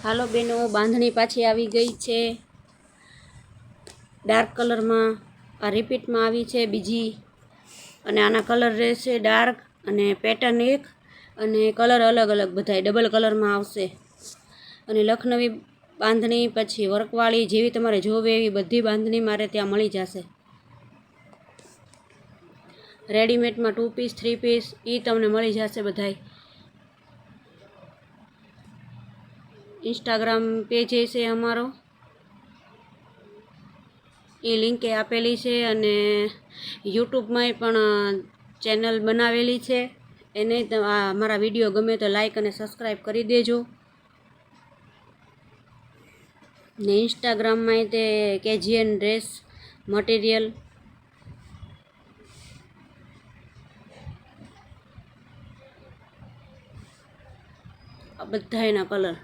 હાલો બેનો, બાંધણી પાછી આવી ગઈ છે ડાર્ક કલરમાં. આ રિપીટમાં આવી છે બીજી, અને આના કલર રહેશે ડાર્ક અને પેટર્ન એક, અને કલર અલગ અલગ બધાય ડબલ કલરમાં આવશે. અને લખનવી બાંધણી પછી વર્કવાળી જેવી તમારે જોવે એવી બધી બાંધણી મારે ત્યાં મળી જશે. રેડીમેડમાં 2 પીસ 3 પીસ એ તમને મળી જશે બધાય. ઇન્સ્ટાગ્રામ પેજ છે અમારો, એ લિંકે આપેલી છે, અને યુટ્યુબમાંય પણ ચેનલ બનાવેલી છે. એને મારા વિડીયો ગમે તો લાઈક અને સબસ્ક્રાઈબ કરી દેજો. ને ઇન્સ્ટાગ્રામમાં તે કેજીએન ડ્રેસ મટીરિયલ આ બધા એના કલર